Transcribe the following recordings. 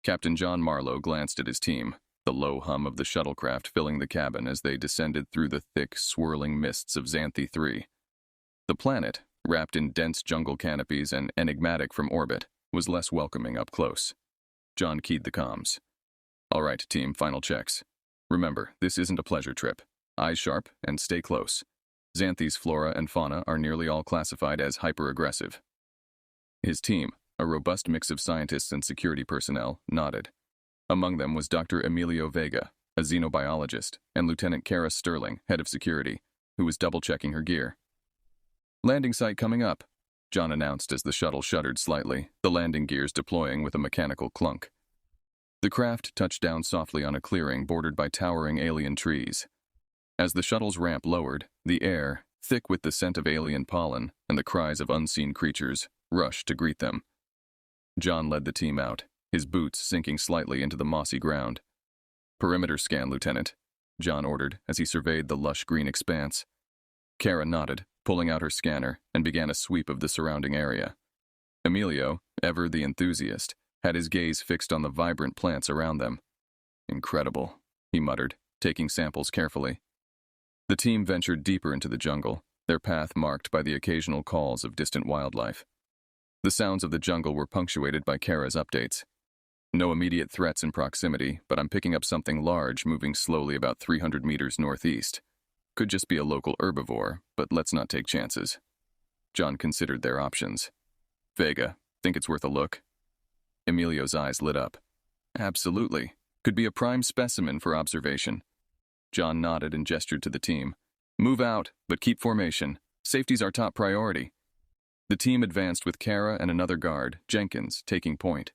Captain John Marlowe glanced at his team, the low hum of the shuttlecraft filling the cabin as they descended through the thick, swirling mists of Zanthi III. The planet, wrapped in dense jungle canopies and enigmatic from orbit, was less welcoming up close. John keyed the comms. "All right, team, final checks. Remember, this isn't a pleasure trip. Eyes sharp and stay close. Xanthi's flora and fauna are nearly all classified as hyper-aggressive." His team, a robust mix of scientists and security personnel, nodded. Among them was Dr. Emilio Vega, a xenobiologist, and Lieutenant Kara Sterling, head of security, who was double-checking her gear. "Landing site coming up," John announced as the shuttle shuddered slightly, the landing gears deploying with a mechanical clunk. The craft touched down softly on a clearing bordered by towering alien trees. As the shuttle's ramp lowered, the air, thick with the scent of alien pollen and the cries of unseen creatures, rushed to greet them. John led the team out, his boots sinking slightly into the mossy ground. "Perimeter scan, Lieutenant," John ordered as he surveyed the lush green expanse. Kara nodded, pulling out her scanner, and began a sweep of the surrounding area. Emilio, ever the enthusiast, had his gaze fixed on the vibrant plants around them. "Incredible," he muttered, taking samples carefully. The team ventured deeper into the jungle, their path marked by the occasional calls of distant wildlife. The sounds of the jungle were punctuated by Kara's updates. "No immediate threats in proximity, but I'm picking up something large moving slowly about 300 meters northeast. Could just be a local herbivore, but let's not take chances." John considered their options. "Vega, think it's worth a look?" Emilio's eyes lit up. "Absolutely. Could be a prime specimen for observation." John nodded and gestured to the team. "Move out, but keep formation. Safety's our top priority." The team advanced with Kara and another guard, Jenkins, taking point.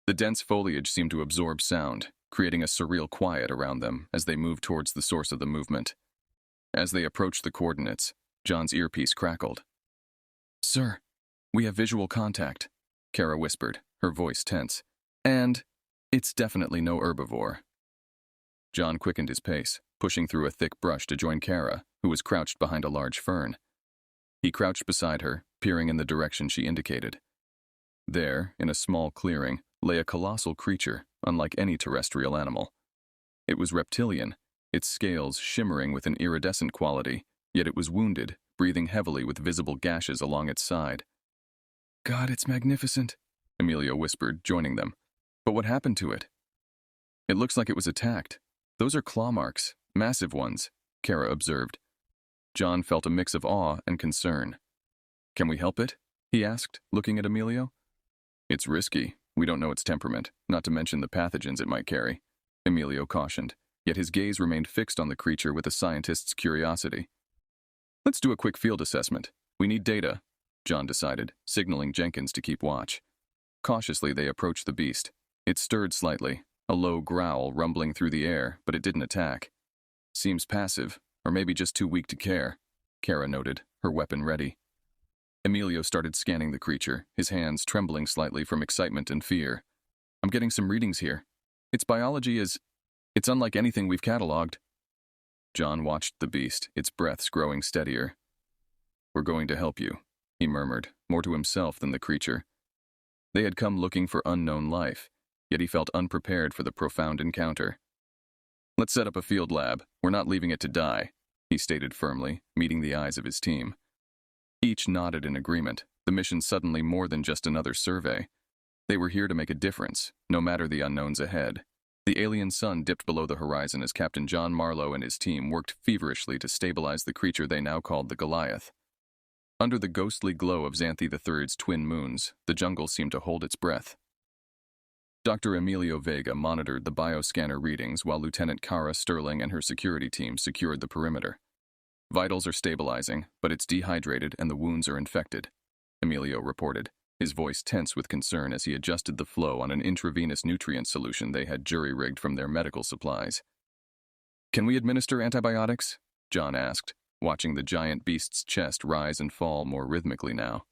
The dense foliage seemed to absorb sound, creating a surreal quiet around them as they moved towards the source of the movement. As they approached the coordinates, John's earpiece crackled. "Sir, we have visual contact," Kara whispered, her voice tense. "And it's definitely no herbivore." John quickened his pace, pushing through a thick brush to join Kara, who was crouched behind a large fern. He crouched beside her, peering in the direction she indicated. There, in a small clearing, lay a colossal creature, unlike any terrestrial animal. It was reptilian, its scales shimmering with an iridescent quality, yet it was wounded, breathing heavily with visible gashes along its side. "God, it's magnificent," Emilio whispered, joining them. "But what happened to it?" "It looks like it was attacked. Those are claw marks, massive ones," Kara observed. John felt a mix of awe and concern. "Can we help it?" he asked, looking at Emilio. "It's risky. We don't know its temperament, not to mention the pathogens it might carry," Emilio cautioned, yet his gaze remained fixed on the creature with a scientist's curiosity. "Let's do a quick field assessment. We need data," John decided, signaling Jenkins to keep watch. Cautiously, they approached the beast. It stirred slightly, a low growl rumbling through the air, but it didn't attack. "Seems passive, or maybe just too weak to care," Kara noted, her weapon ready. Emilio started scanning the creature, his hands trembling slightly from excitement and fear. "I'm getting some readings here. Its biology it's unlike anything we've cataloged." John watched the beast, its breaths growing steadier. "We're going to help you," he murmured, more to himself than the creature. They had come looking for unknown life, yet he felt unprepared for the profound encounter. "Let's set up a field lab. We're not leaving it to die," he stated firmly, meeting the eyes of his team. Each nodded in agreement, the mission suddenly more than just another survey. They were here to make a difference, no matter the unknowns ahead. The alien sun dipped below the horizon as Captain John Marlowe and his team worked feverishly to stabilize the creature they now called the Goliath. Under the ghostly glow of Zanthi III's twin moons, the jungle seemed to hold its breath. Dr. Emilio Vega monitored the bioscanner readings while Lieutenant Kara Sterling and her security team secured the perimeter. "Vitals are stabilizing, but it's dehydrated and the wounds are infected," Emilio reported, his voice tense with concern as he adjusted the flow on an intravenous nutrient solution they had jury-rigged from their medical supplies. "Can we administer antibiotics?" John asked, watching the giant beast's chest rise and fall more rhythmically now.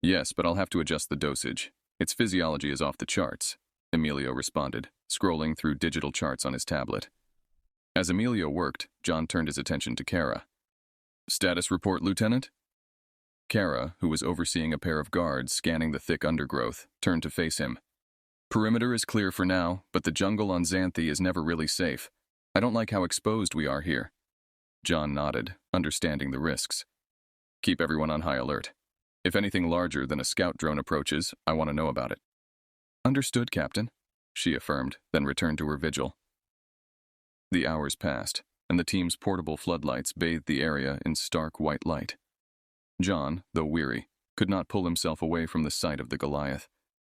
"Yes, but I'll have to adjust the dosage. Its physiology is off the charts," Emilio responded, scrolling through digital charts on his tablet. As Emilio worked, John turned his attention to Kara. "Status report, Lieutenant?" Kara, who was overseeing a pair of guards scanning the thick undergrowth, turned to face him. Perimeter is clear for now, but the jungle on Zanthi is never really safe. I don't like how exposed we are here. John nodded, understanding the risks. Keep everyone on high alert. If anything larger than a scout drone approaches, I want to know about it. Understood, Captain, she affirmed, then returned to her vigil. The hours passed, and the team's portable floodlights bathed the area in stark white light. John, though weary, could not pull himself away from the sight of the Goliath.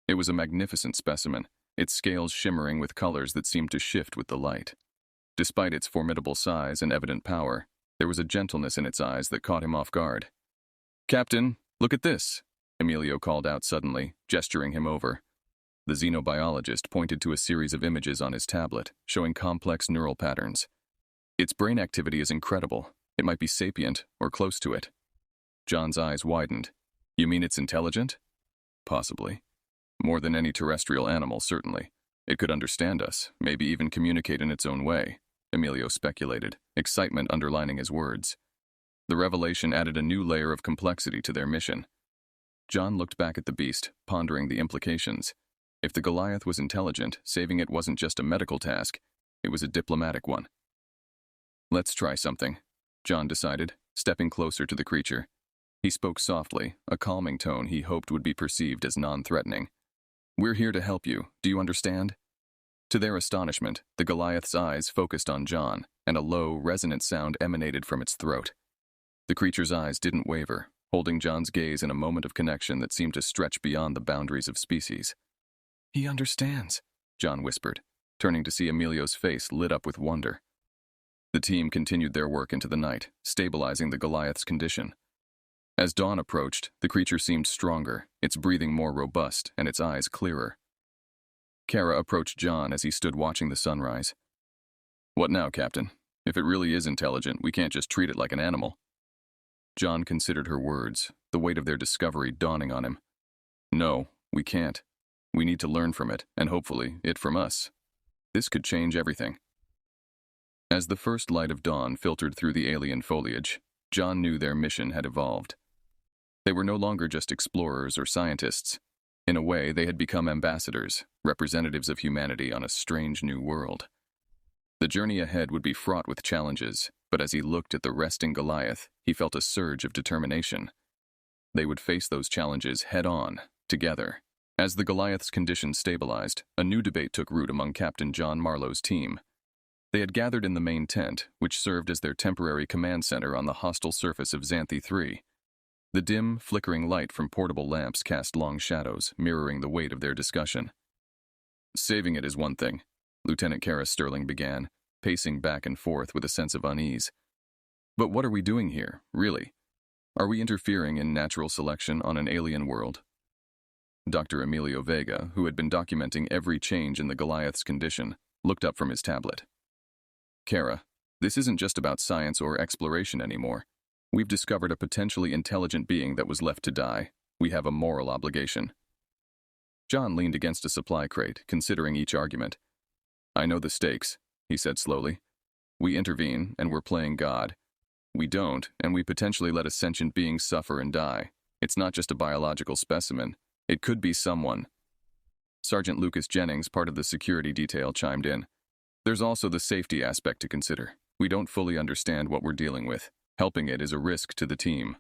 It was a magnificent specimen, its scales shimmering with colors that seemed to shift with the light. Despite its formidable size and evident power, there was a gentleness in its eyes that caught him off guard. "Captain, look at this," Emilio called out suddenly, gesturing him over. The xenobiologist pointed to a series of images on his tablet, showing complex neural patterns. Its brain activity is incredible. It might be sapient, or close to it. John's eyes widened. You mean it's intelligent? Possibly. More than any terrestrial animal, certainly. It could understand us, maybe even communicate in its own way, Emilio speculated, excitement underlining his words. The revelation added a new layer of complexity to their mission. John looked back at the beast, pondering the implications. If the Goliath was intelligent, saving it wasn't just a medical task, it was a diplomatic one. Let's try something, John decided, stepping closer to the creature. He spoke softly, a calming tone he hoped would be perceived as non-threatening. We're here to help you, do you understand? To their astonishment, the Goliath's eyes focused on John, and a low, resonant sound emanated from its throat. The creature's eyes didn't waver, holding John's gaze in a moment of connection that seemed to stretch beyond the boundaries of species. He understands, John whispered, turning to see Emilio's face lit up with wonder. The team continued their work into the night, stabilizing the Goliath's condition. As dawn approached, the creature seemed stronger, its breathing more robust, and its eyes clearer. Kara approached John as he stood watching the sunrise. What now, Captain? If it really is intelligent, we can't just treat it like an animal. John considered her words, the weight of their discovery dawning on him. No, we can't. We need to learn from it, and hopefully, it from us. This could change everything. As the first light of dawn filtered through the alien foliage, John knew their mission had evolved. They were no longer just explorers or scientists. In a way, they had become ambassadors, representatives of humanity on a strange new world. The journey ahead would be fraught with challenges, but as he looked at the resting Goliath, he felt a surge of determination. They would face those challenges head-on, together. As the Goliath's condition stabilized, a new debate took root among Captain John Marlowe's team. They had gathered in the main tent, which served as their temporary command center on the hostile surface of Zanthi III. The dim, flickering light from portable lamps cast long shadows, mirroring the weight of their discussion. Saving it is one thing, Lieutenant Kara Sterling began, pacing back and forth with a sense of unease. But what are we doing here, really? Are we interfering in natural selection on an alien world? Dr. Emilio Vega, who had been documenting every change in the Goliath's condition, looked up from his tablet. Kara, this isn't just about science or exploration anymore. We've discovered a potentially intelligent being that was left to die. We have a moral obligation. John leaned against a supply crate, considering each argument. I know the stakes, he said slowly. We intervene, and we're playing God. We don't, and we potentially let a sentient being suffer and die. It's not just a biological specimen. It could be someone. Sergeant Lucas Jennings, part of the security detail, chimed in. There's also the safety aspect to consider. We don't fully understand what we're dealing with. Helping it is a risk to the team.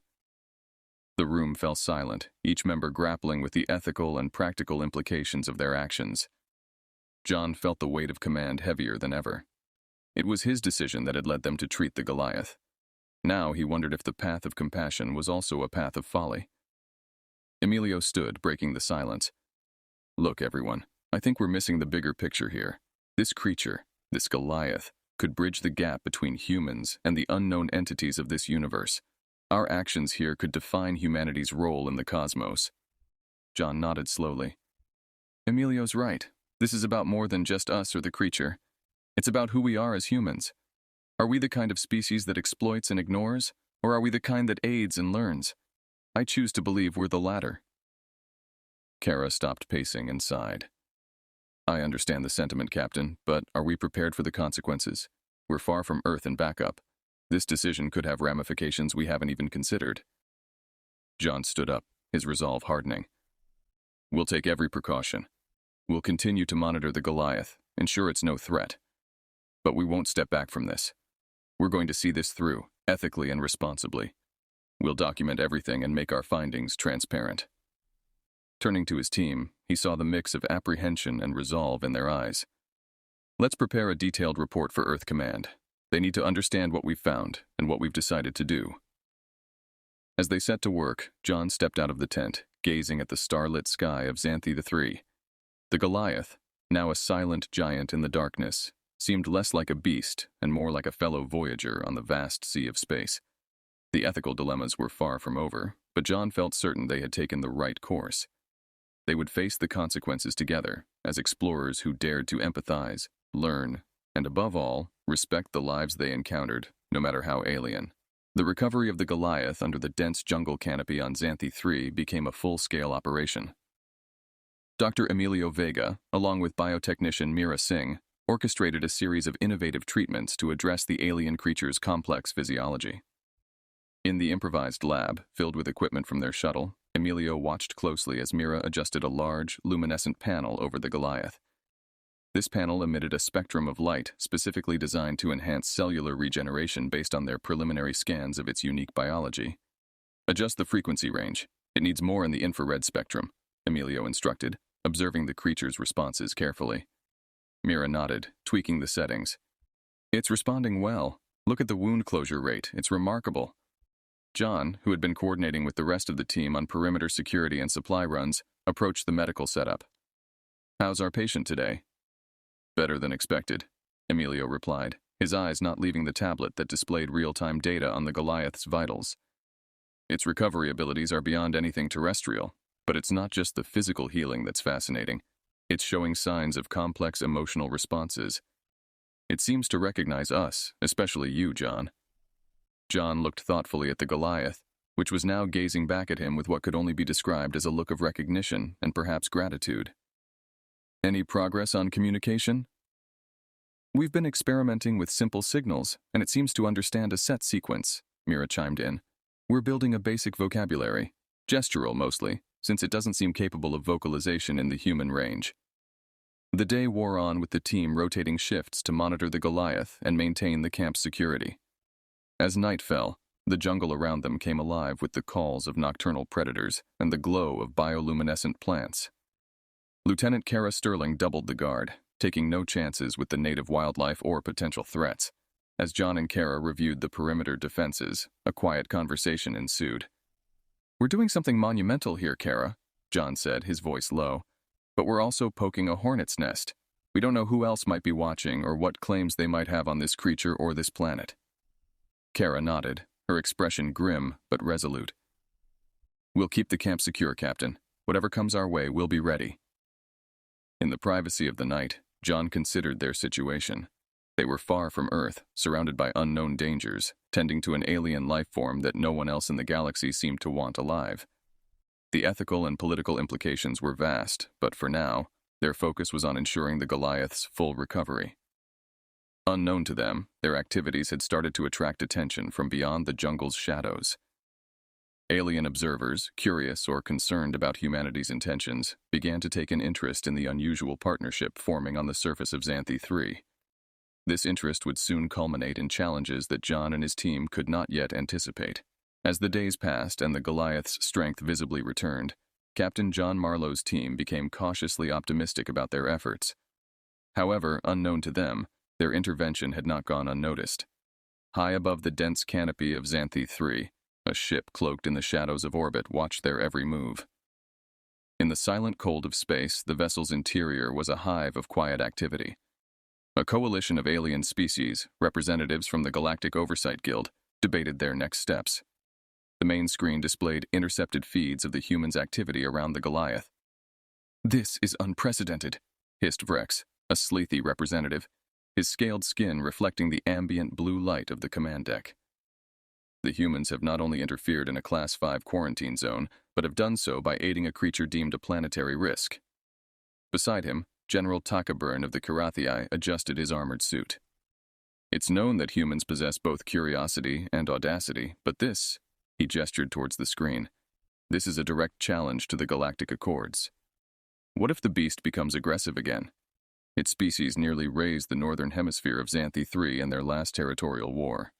The room fell silent, each member grappling with the ethical and practical implications of their actions. John felt the weight of command heavier than ever. It was his decision that had led them to treat the Goliath. Now he wondered if the path of compassion was also a path of folly. Emilio stood, breaking the silence. Look, everyone, I think we're missing the bigger picture here. This creature, this Goliath, could bridge the gap between humans and the unknown entities of this universe. Our actions here could define humanity's role in the cosmos. John nodded slowly. Emilio's right. This is about more than just us or the creature. It's about who we are as humans. Are we the kind of species that exploits and ignores, or are we the kind that aids and learns? I choose to believe we're the latter. Kara stopped pacing and sighed. I understand the sentiment, Captain, but are we prepared for the consequences? We're far from Earth and backup. This decision could have ramifications we haven't even considered. John stood up, his resolve hardening. We'll take every precaution. We'll continue to monitor the Goliath, ensure it's no threat. But we won't step back from this. We're going to see this through, ethically and responsibly. We'll document everything and make our findings transparent. Turning to his team, he saw the mix of apprehension and resolve in their eyes. Let's prepare a detailed report for Earth Command. They need to understand what we've found and what we've decided to do. As they set to work, John stepped out of the tent, gazing at the starlit sky of Zanthi III. The Goliath, now a silent giant in the darkness, seemed less like a beast and more like a fellow voyager on the vast sea of space. The ethical dilemmas were far from over, but John felt certain they had taken the right course. They would face the consequences together, as explorers who dared to empathize, learn, and above all, respect the lives they encountered, no matter how alien. The recovery of the Goliath under the dense jungle canopy on Zanthi III became a full-scale operation. Dr. Emilio Vega, along with biotechnician Mira Singh, orchestrated a series of innovative treatments to address the alien creature's complex physiology. In the improvised lab, filled with equipment from their shuttle, Emilio watched closely as Mira adjusted a large, luminescent panel over the Goliath. This panel emitted a spectrum of light specifically designed to enhance cellular regeneration based on their preliminary scans of its unique biology. Adjust the frequency range. It needs more in the infrared spectrum, Emilio instructed, observing the creature's responses carefully. Mira nodded, tweaking the settings. It's responding well. Look at the wound closure rate. It's remarkable. John, who had been coordinating with the rest of the team on perimeter security and supply runs, approached the medical setup. How's our patient today? Better than expected, Emilio replied, his eyes not leaving the tablet that displayed real-time data on the Goliath's vitals. Its recovery abilities are beyond anything terrestrial, but it's not just the physical healing that's fascinating. It's showing signs of complex emotional responses. It seems to recognize us, especially you, John. John looked thoughtfully at the Goliath, which was now gazing back at him with what could only be described as a look of recognition and perhaps gratitude. Any progress on communication? We've been experimenting with simple signals, and it seems to understand a set sequence, Mira chimed in. We're building a basic vocabulary, gestural mostly, since it doesn't seem capable of vocalization in the human range. The day wore on with the team rotating shifts to monitor the Goliath and maintain the camp's security. As night fell, the jungle around them came alive with the calls of nocturnal predators and the glow of bioluminescent plants. Lieutenant Kara Sterling doubled the guard, taking no chances with the native wildlife or potential threats. As John and Kara reviewed the perimeter defenses, a quiet conversation ensued. We're doing something monumental here, Kara, John said, his voice low. But we're also poking a hornet's nest. We don't know who else might be watching or what claims they might have on this creature or this planet. Kara nodded, her expression grim but resolute. We'll keep the camp secure, Captain. Whatever comes our way, we'll be ready. In the privacy of the night, John considered their situation. They were far from Earth, surrounded by unknown dangers, tending to an alien life form that no one else in the galaxy seemed to want alive. The ethical and political implications were vast, but for now, their focus was on ensuring the Goliath's full recovery. Unknown to them, their activities had started to attract attention from beyond the jungle's shadows. Alien observers, curious or concerned about humanity's intentions, began to take an interest in the unusual partnership forming on the surface of Zanthi III. This interest would soon culminate in challenges that John and his team could not yet anticipate. As the days passed and the Goliath's strength visibly returned, Captain John Marlowe's team became cautiously optimistic about their efforts. However, unknown to them, their intervention had not gone unnoticed. High above the dense canopy of Zanthi III, a ship cloaked in the shadows of orbit watched their every move. In the silent cold of space, the vessel's interior was a hive of quiet activity. A coalition of alien species, representatives from the Galactic Oversight Guild, debated their next steps. The main screen displayed intercepted feeds of the humans' activity around the Goliath. This is unprecedented, hissed Vrex, a sleethy representative, his scaled skin reflecting the ambient blue light of the command deck. The humans have not only interfered in a Class 5 quarantine zone, but have done so by aiding a creature deemed a planetary risk. Beside him, General Takaburn of the Karathii adjusted his armored suit. It's known that humans possess both curiosity and audacity, but this, he gestured towards the screen, this is a direct challenge to the Galactic Accords. What if the beast becomes aggressive again? Its species nearly razed the northern hemisphere of Zanthi III in their last territorial war.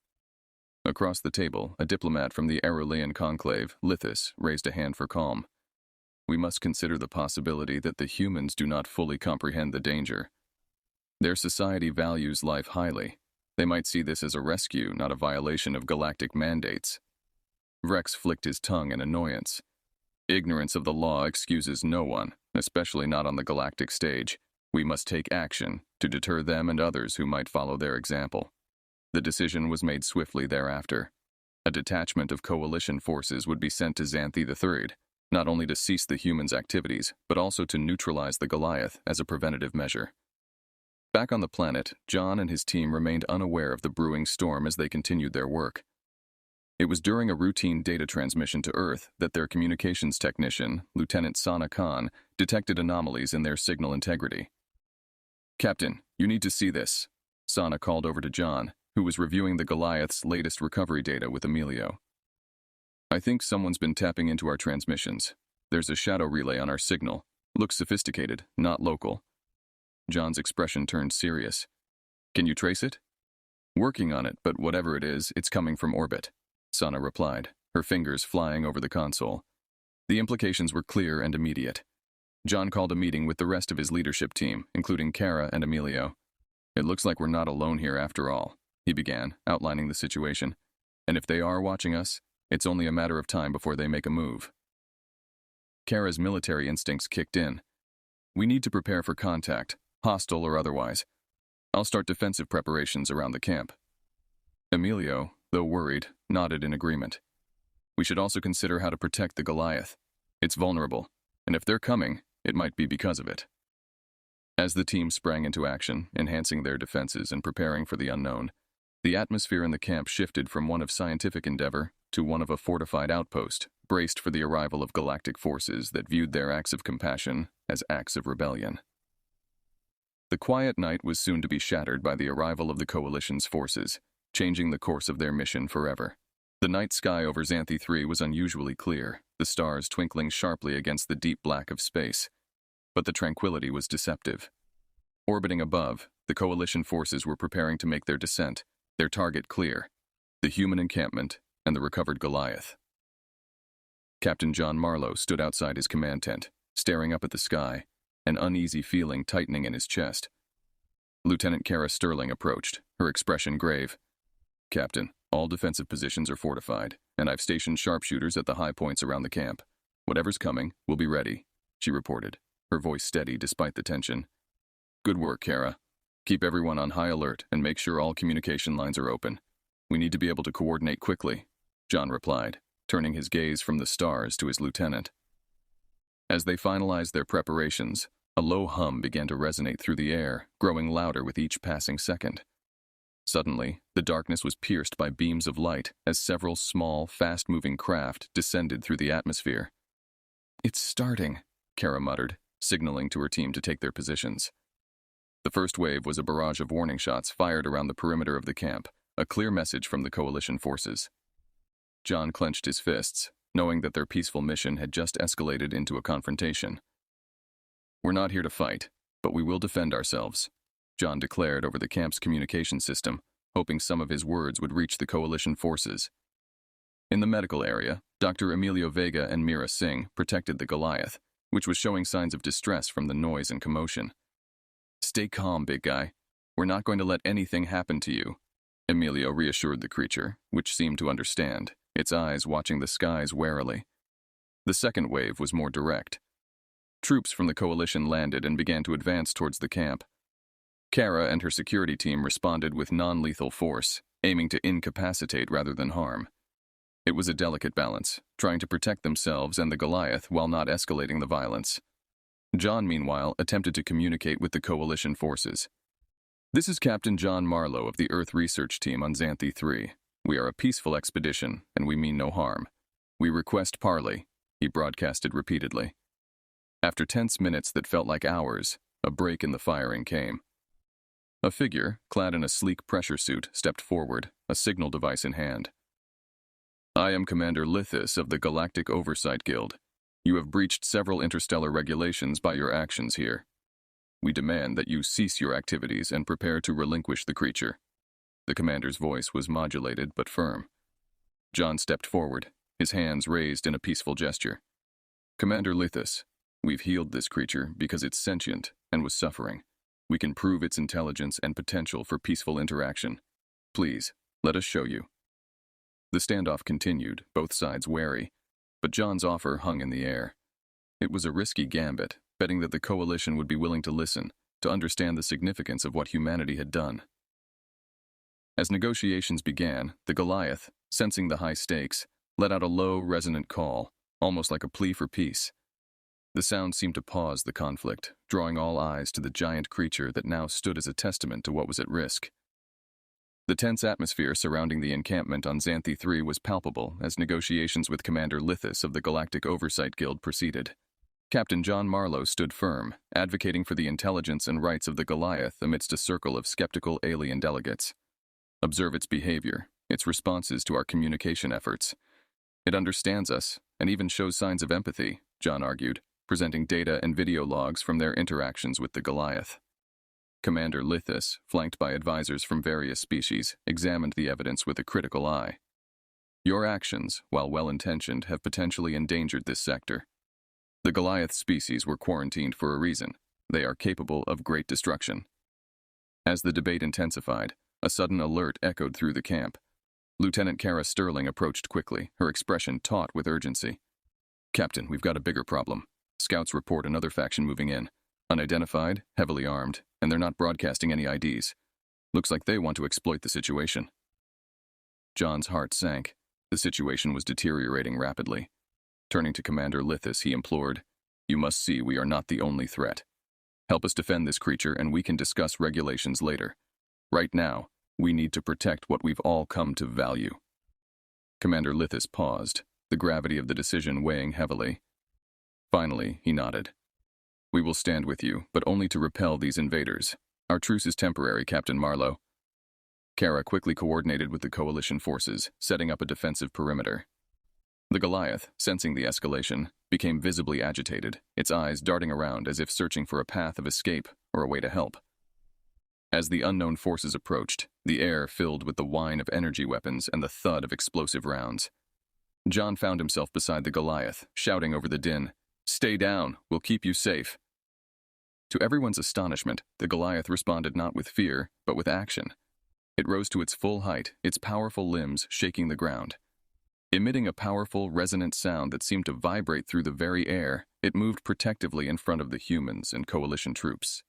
Across the table, a diplomat from the Aurelian conclave, Lithis, raised a hand for calm. We must consider the possibility that the humans do not fully comprehend the danger. Their society values life highly. They might see this as a rescue, not a violation of galactic mandates. Vrex flicked his tongue in annoyance. Ignorance of the law excuses no one, especially not on the galactic stage. We must take action to deter them and others who might follow their example. The decision was made swiftly thereafter. A detachment of coalition forces would be sent to Zanthi III, not only to cease the humans' activities, but also to neutralize the Goliath as a preventative measure. Back on the planet, John and his team remained unaware of the brewing storm as they continued their work. It was during a routine data transmission to Earth that their communications technician, Lieutenant Sana Khan, detected anomalies in their signal integrity. "Captain, you need to see this," Sana called over to John, who was reviewing the Goliath's latest recovery data with Emilio. "I think someone's been tapping into our transmissions. There's a shadow relay on our signal. Looks sophisticated, not local." John's expression turned serious. "Can you trace it?" "Working on it, but whatever it is, it's coming from orbit," Sana replied, her fingers flying over the console. The implications were clear and immediate. John called a meeting with the rest of his leadership team, including Kara and Emilio. "It looks like we're not alone here after all," he began, outlining the situation. "And if they are watching us, it's only a matter of time before they make a move." Kara's military instincts kicked in. "We need to prepare for contact, hostile or otherwise. I'll start defensive preparations around the camp." Emilio, though worried, nodded in agreement. "We should also consider how to protect the Goliath. It's vulnerable, and if they're coming, it might be because of it." As the team sprang into action, enhancing their defenses and preparing for the unknown, the atmosphere in the camp shifted from one of scientific endeavor to one of a fortified outpost, braced for the arrival of galactic forces that viewed their acts of compassion as acts of rebellion. The quiet night was soon to be shattered by the arrival of the Coalition's forces, changing the course of their mission forever. The night sky over Zanthi III was unusually clear, the stars twinkling sharply against the deep black of space. But the tranquility was deceptive. Orbiting above, the Coalition forces were preparing to make their descent, their target clear: the human encampment and the recovered Goliath. Captain John Marlowe stood outside his command tent, staring up at the sky, an uneasy feeling tightening in his chest. Lieutenant Kara Sterling approached, her expression grave. "Captain, all defensive positions are fortified, and I've stationed sharpshooters at the high points around the camp. Whatever's coming, we'll be ready," she reported, her voice steady despite the tension. "Good work, Kara. Keep everyone on high alert and make sure all communication lines are open. We need to be able to coordinate quickly," John replied, turning his gaze from the stars to his lieutenant. As they finalized their preparations, a low hum began to resonate through the air, growing louder with each passing second. Suddenly, the darkness was pierced by beams of light as several small, fast-moving craft descended through the atmosphere. "It's starting," Kara muttered, signaling to her team to take their positions. The first wave was a barrage of warning shots fired around the perimeter of the camp, a clear message from the Coalition forces. John clenched his fists, knowing that their peaceful mission had just escalated into a confrontation. "We're not here to fight, but we will defend ourselves," John declared over the camp's communication system, hoping some of his words would reach the Coalition forces. In the medical area, Dr. Emilio Vega and Mira Singh protected the Goliath, which was showing signs of distress from the noise and commotion. "Stay calm, big guy. We're not going to let anything happen to you," Emilio reassured the creature, which seemed to understand, its eyes watching the skies warily. The second wave was more direct. Troops from the Coalition landed and began to advance towards the camp. Kara and her security team responded with non-lethal force, aiming to incapacitate rather than harm. It was a delicate balance, trying to protect themselves and the Goliath while not escalating the violence. John, meanwhile, attempted to communicate with the Coalition forces. "This is Captain John Marlowe of the Earth Research Team on Zanthi III. We are a peaceful expedition, and we mean no harm. We request parley," he broadcasted repeatedly. After tense minutes that felt like hours, a break in the firing came. A figure, clad in a sleek pressure suit, stepped forward, a signal device in hand. "I am Commander Lithis of the Galactic Oversight Guild. You have breached several interstellar regulations by your actions here. We demand that you cease your activities and prepare to relinquish the creature. The commander's voice was modulated but firm. John stepped forward, his hands raised in a peaceful gesture. Commander Lithus, we've healed this creature because it's sentient and was suffering. We can prove its intelligence and potential for peaceful interaction. Please, let us show you. The standoff continued, both sides wary, but John's offer hung in the air. It was a risky gambit, betting that the coalition would be willing to listen, to understand the significance of what humanity had done. As negotiations began, the Goliath, sensing the high stakes, let out a low, resonant call, almost like a plea for peace. The sound seemed to pause the conflict, drawing all eyes to the giant creature that now stood as a testament to what was at risk. The tense atmosphere surrounding the encampment on Zanthi III was palpable as negotiations with Commander Lithus of the Galactic Oversight Guild proceeded. Captain John Marlowe stood firm, advocating for the intelligence and rights of the Goliath amidst a circle of skeptical alien delegates. Observe its behavior, its responses to our communication efforts. It understands us, and even shows signs of empathy, John argued, presenting data and video logs from their interactions with the Goliath. Commander Lithus, flanked by advisors from various species, examined the evidence with a critical eye. Your actions, while well-intentioned, have potentially endangered this sector. The Goliath species were quarantined for a reason. They are capable of great destruction. As the debate intensified, a sudden alert echoed through the camp. Lieutenant Kara Sterling approached quickly, her expression taut with urgency. Captain, we've got a bigger problem. Scouts report another faction moving in. Unidentified, heavily armed, and they're not broadcasting any IDs. Looks like they want to exploit the situation. John's heart sank. The situation was deteriorating rapidly. Turning to Commander Lithus, he implored, You must see we are not the only threat. Help us defend this creature and we can discuss regulations later. Right now, we need to protect what we've all come to value. Commander Lithus paused, the gravity of the decision weighing heavily. Finally, he nodded. We will stand with you, but only to repel these invaders. Our truce is temporary, Captain Marlowe. Kara quickly coordinated with the coalition forces, setting up a defensive perimeter. The Goliath, sensing the escalation, became visibly agitated, its eyes darting around as if searching for a path of escape or a way to help. As the unknown forces approached, the air filled with the whine of energy weapons and the thud of explosive rounds. John found himself beside the Goliath, shouting over the din, Stay down, we'll keep you safe. To everyone's astonishment, the Goliath responded not with fear, but with action. It rose to its full height, its powerful limbs shaking the ground. Emitting a powerful, resonant sound that seemed to vibrate through the very air, it moved protectively in front of the humans and coalition troops.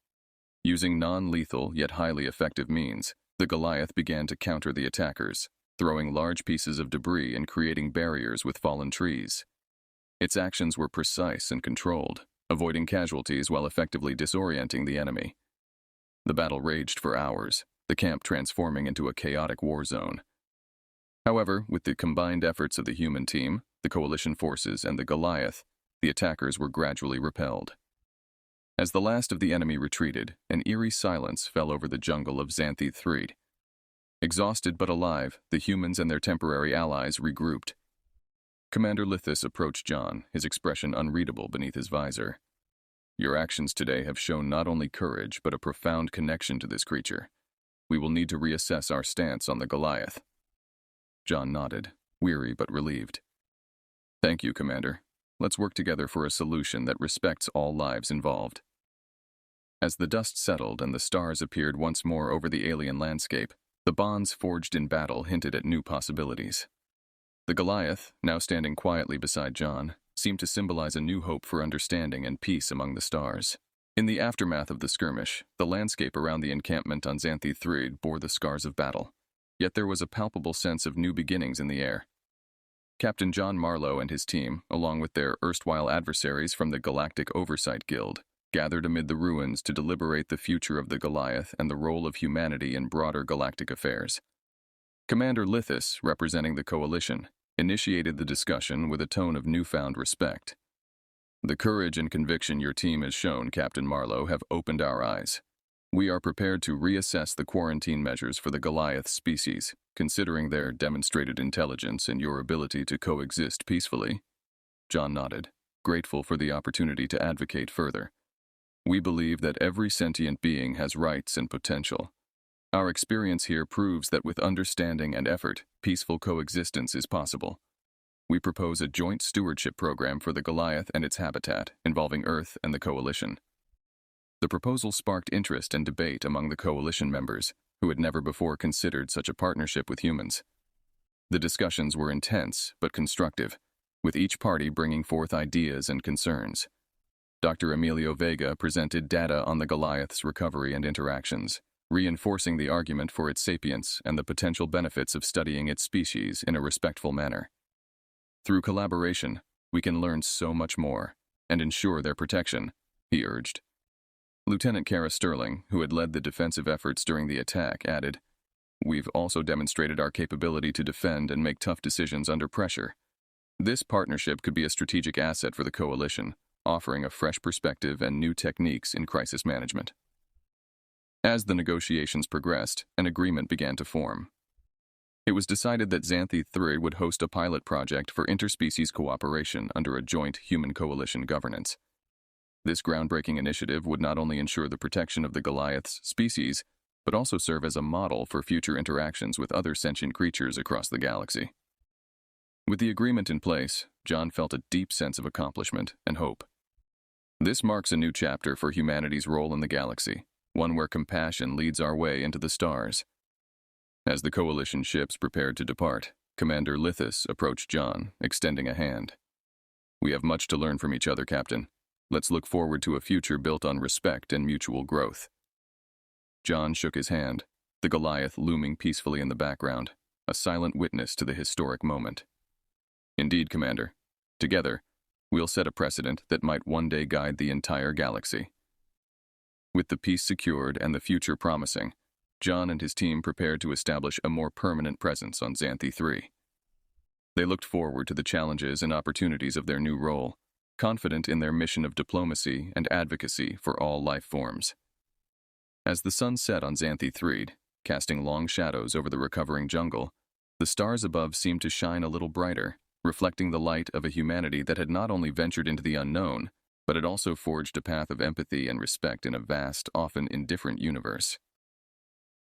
Using non-lethal yet highly effective means, the Goliath began to counter the attackers, throwing large pieces of debris and creating barriers with fallen trees. Its actions were precise and controlled, avoiding casualties while effectively disorienting the enemy. The battle raged for hours, the camp transforming into a chaotic war zone. However, with the combined efforts of the human team, the coalition forces, and the Goliath, the attackers were gradually repelled. As the last of the enemy retreated, an eerie silence fell over the jungle of Zanthi III. Exhausted but alive, the humans and their temporary allies regrouped. Commander Lithus approached John, his expression unreadable beneath his visor. Your actions today have shown not only courage, but a profound connection to this creature. We will need to reassess our stance on the Goliath. John nodded, weary but relieved. Thank you, Commander. Let's work together for a solution that respects all lives involved. As the dust settled and the stars appeared once more over the alien landscape, the bonds forged in battle hinted at new possibilities. The Goliath, now standing quietly beside John, seemed to symbolize a new hope for understanding and peace among the stars. In the aftermath of the skirmish, the landscape around the encampment on Zanthi III bore the scars of battle, yet there was a palpable sense of new beginnings in the air. Captain John Marlowe and his team, along with their erstwhile adversaries from the Galactic Oversight Guild, gathered amid the ruins to deliberate the future of the Goliath and the role of humanity in broader galactic affairs. Commander Lithus, representing the coalition, initiated the discussion with a tone of newfound respect. The courage and conviction your team has shown, Captain Marlowe, have opened our eyes. We are prepared to reassess the quarantine measures for the Goliath species, considering their demonstrated intelligence and your ability to coexist peacefully. John nodded. grateful for the opportunity to advocate further. We believe that every sentient being has rights and potential. Our experience here proves that with understanding and effort, peaceful coexistence is possible. We propose a joint stewardship program for the Goliath and its habitat, involving Earth and the Coalition. The proposal sparked interest and debate among the Coalition members, who had never before considered such a partnership with humans. The discussions were intense but constructive, with each party bringing forth ideas and concerns. Dr. Emilio Vega presented data on the Goliath's recovery and interactions, reinforcing the argument for its sapience and the potential benefits of studying its species in a respectful manner. Through collaboration, we can learn so much more and ensure their protection, he urged. Lieutenant Kara Sterling, who had led the defensive efforts during the attack, added, "We've also demonstrated our capability to defend and make tough decisions under pressure. This partnership could be a strategic asset for the Coalition, offering a fresh perspective and new techniques in crisis management." As the negotiations progressed, an agreement began to form. It was decided that Zanthi III would host a pilot project for interspecies cooperation under a joint human-coalition governance. This groundbreaking initiative would not only ensure the protection of the Goliath's species, but also serve as a model for future interactions with other sentient creatures across the galaxy. With the agreement in place, John felt a deep sense of accomplishment and hope. This marks a new chapter for humanity's role in the galaxy, one where compassion leads our way into the stars. As the Coalition ships prepared to depart, Commander Lithus approached John, extending a hand. "We have much to learn from each other, Captain. Let's look forward to a future built on respect and mutual growth." John shook his hand, the Goliath looming peacefully in the background, a silent witness to the historic moment. "Indeed, Commander. Together, we'll set a precedent that might one day guide the entire galaxy." With the peace secured and the future promising, John and his team prepared to establish a more permanent presence on Zanthi III. They looked forward to the challenges and opportunities of their new role, confident in their mission of diplomacy and advocacy for all life forms. As the sun set on Zanthi III, casting long shadows over the recovering jungle, the stars above seemed to shine a little brighter, reflecting the light of a humanity that had not only ventured into the unknown, but had also forged a path of empathy and respect in a vast, often indifferent universe.